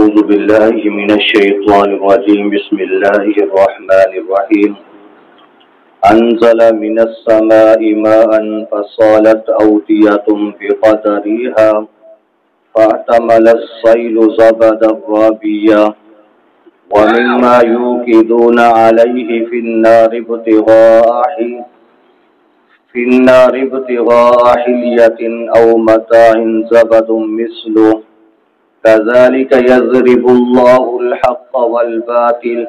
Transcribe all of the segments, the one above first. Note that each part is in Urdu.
أعوذ بالله من الشيطان الرجيم بسم الله الرحمن الرحيم أنزل من السماء ماء فصالت أودية بقدرها فاحتمل السيل زبدا رابيا ومما يوقدون عليه في النار ابتغاء حلية أو متاع زبد مثله كذلك يضرب الله الحق والباطل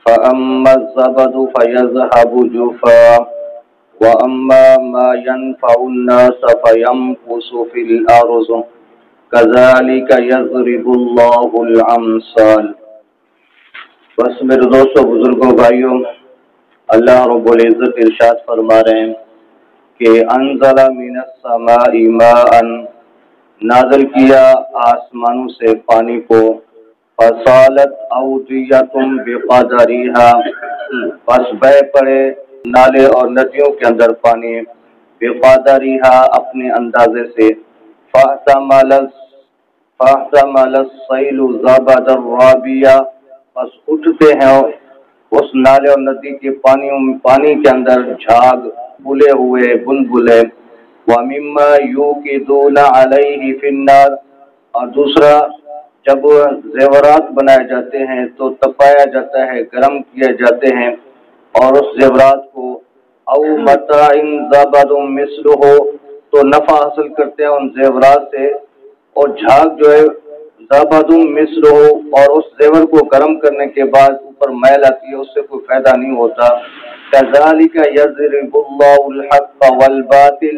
فأما الزبد فيذهب جفاء وأما ما ينفع الناس فيمكث في الأرض كذلك يضرب الله الأمثال۔ بس میرے دوستوں، بزرگوں، بھائیوں، اللہ رب العزت ارشاد فرما رہے ہیں کہ انزل من السماء ماء، نازل کیا آسمانوں سے پانی کو، فصالت اودیۃ بقدرها، پس بہ پڑے نالے اور ندیوں کے اندر پانی، بقدرها، اپنے اندازے سے، فاحتمل السیل زبدا رابیا، پس اٹھتے ہیں اس نالے اور ندی کے پانی کے اندر جھاگ بلے ہوئے بلبلے، وَمِمَّا يُوقِدُونَ عَلَيْهِ فِي النَّارِ، اور دوسرا جب زیورات بنائے جاتے ہیں تو تپایا جاتا ہے، گرم کیے جاتے ہیں، اور اس زیورات کو او متاع زبد مثلہ، تو نفع حاصل کرتے ہیں ان زیورات سے، اور جھاگ جو ہے زبد مثلہ، اور اس زیور کو گرم کرنے کے بعد اوپر میل آتی ہے، اس سے کوئی فائدہ نہیں ہوتا۔ کذالک یضرب اللہ الحق والباطل،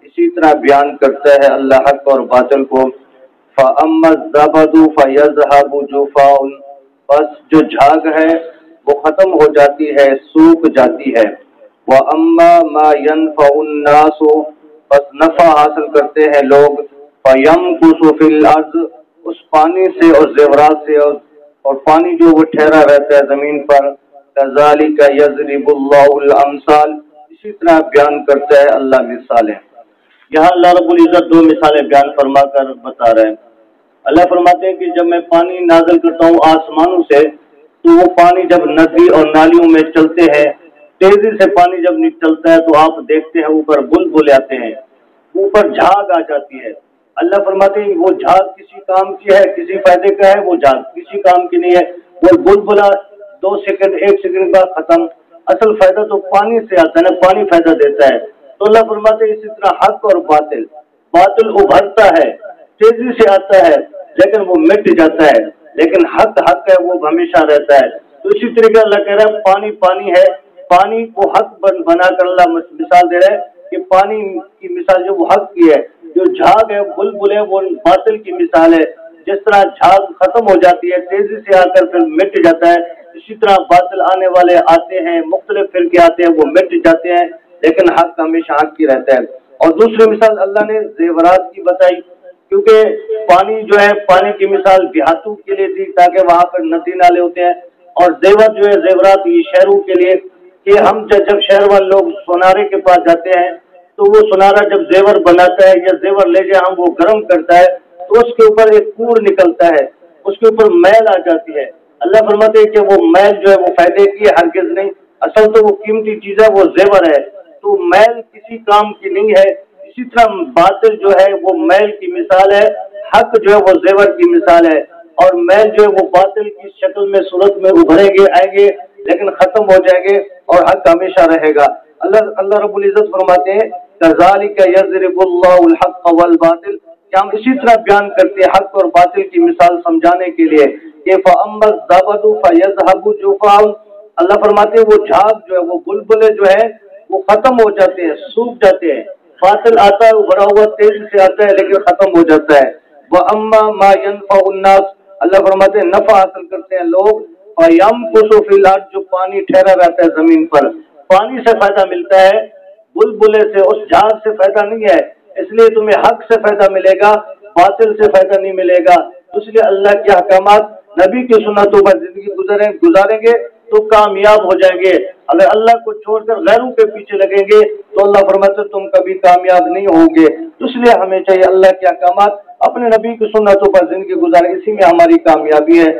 اسی طرح بیان کرتا ہے اللہ حق اور باطل کو۔ فَأَمَّا الزَّبَدُ فَيَذْهَبُ جُفَاءً، بس جو جھاگ ہے وہ ختم ہو جاتی ہے، سوکھ جاتی ہے۔ وَأَمَّا مَا يَنفَعُ النَّاسُ، بس نفع حاصل کرتے ہیں لوگ، فَيَمْكُثُ فِي الْأَرْضِ، اس پانی سے اور زیورات سے، اور پانی جو وہ ٹھہرا رہتا ہے زمین پر۔ كَذَلِكَ يَضْرِبُ اللَّهُ الْأَمْثَالَ، اسی طرح بیان کرتا ہے اللہ مثالیں۔ یہاں اللہ رب العزت دو مثالیں بیان فرما کر بتا رہے ہیں۔ اللہ فرماتے ہیں کہ جب میں پانی نازل کرتا ہوں آسمانوں سے، تو وہ پانی جب ندی اور نالیوں میں چلتے ہیں، تیزی سے پانی جب چلتا ہے تو آپ دیکھتے ہیں اوپر بلبلے آتے ہیں، اوپر جھاگ آ جاتی ہے۔ اللہ فرماتے ہیں وہ جھاگ کسی کام کی ہے، کسی فائدے کا ہے، وہ جھاگ کسی کام کی نہیں ہے، وہ بلبلا 2 سیکنڈ 1 سیکنڈ بعد ختم۔ اصل فائدہ تو پانی سے آتا ہے نا، پانی فائدہ دیتا ہے۔ تو اللہ فرماتے ہیں اسی طرح حق اور باطل ابھرتا ہے، تیزی سے آتا ہے، لیکن وہ مٹ جاتا ہے، لیکن حق ہے، وہ ہمیشہ رہتا ہے۔ تو اسی طریقے اللہ کہہ رہا ہے پانی پانی ہے، پانی کو حق بنا کر اللہ مثال دے رہا ہے کہ پانی کی مثال جو وہ حق کی ہے، جو جھاگ ہے بلبل ہے وہ باطل کی مثال ہے۔ جس طرح جھاگ ختم ہو جاتی ہے، تیزی سے آ کر پھر مٹ جاتا ہے، اسی طرح باطل آنے والے آتے ہیں، مختلف فرقے آتے ہیں، وہ مٹ جاتے ہیں، لیکن حق ہمیشہ حق کی رہتا ہے۔ اور دوسری مثال اللہ نے زیورات کی بتائی، کیونکہ پانی جو ہے، پانی کی مثال دیہاتوں کے لیے دی تاکہ وہاں پر ندی نالے ہوتے ہیں، اور زیور جو ہے زیورات یہ شہروں کے لیے، کہ ہم جب شہر والے لوگ سونارے کے پاس جاتے ہیں تو وہ سونارا جب زیور بناتا ہے یا زیور لے جائے ہم وہ گرم کرتا ہے تو اس کے اوپر ایک کوڑ نکلتا ہے، اس کے اوپر میل آ جاتی ہے۔ اللہ فرماتے ہیں کہ وہ میل جو ہے وہ فائدے کی ہے، ہرگز نہیں، اصل تو وہ قیمتی چیز ہے، وہ زیور ہے، تو میل کسی کام کی نہیں ہے۔ اسی طرح باطل جو ہے وہ میل کی مثال ہے، حق جو ہے وہ زیور کی مثال ہے، اور میل جو ہے وہ باطل کی شکل میں صورت میں ابھریں گے، آئیں گے، لیکن ختم ہو جائیں گے، اور حق ہمیشہ رہے گا۔ اللہ رب العزت فرماتے ہیں كَذَلِكَ يَضْرِبُ اللَّهُ الْحَقَّ وَالْبَاطِلَ، کہ ہم اسی طرح بیان کرتے ہیں حق اور باطل کی مثال سمجھانے کے لیے کہ فَأَمَّا الزَّبَدُ فَيَذْهَبُ جُفَاءً، اللہ فرماتے ہیں وہ جھاگ جو ہے، وہ بلبلے جو ہے وہ ختم ہو جاتے ہیں، سوکھ جاتے ہیں۔ باطل آتا ہے ابھرا ہوا تیزی سے آتا ہے لیکن ختم ہو جاتا ہے۔ وَأَمَّا مَا يَنفَعُ النَّاسَ، اللہ فرماتے ہیں نفع حاصل کرتے ہیں لوگ، فَيَمْكُثُ فِي الْأَرْضِ، جو پانی ٹھہرا رہتا ہے زمین پر، پانی سے فائدہ ملتا ہے، بلبلے سے، اس جھاگ سے فائدہ نہیں ہے، اس لیے تمہیں حق سے فائدہ ملے گا، باطل سے فائدہ نہیں ملے گا۔ اس لیے اللہ کے احکامات نبی کی سنتوں پر زندگی گزاریں گے تو تو کامیاب ہو جائیں گے، اگر اللہ کو چھوڑ کر غیروں کے پیچھے لگیں گے تو اللہ فرماتا ہے تم کبھی کامیاب نہیں ہوگے۔ تو اس لیے ہمیں چاہیے اللہ کے احکامات، اپنے نبی کی سنتوں پر زندگی گزاریں، اسی میں ہماری کامیابی ہے۔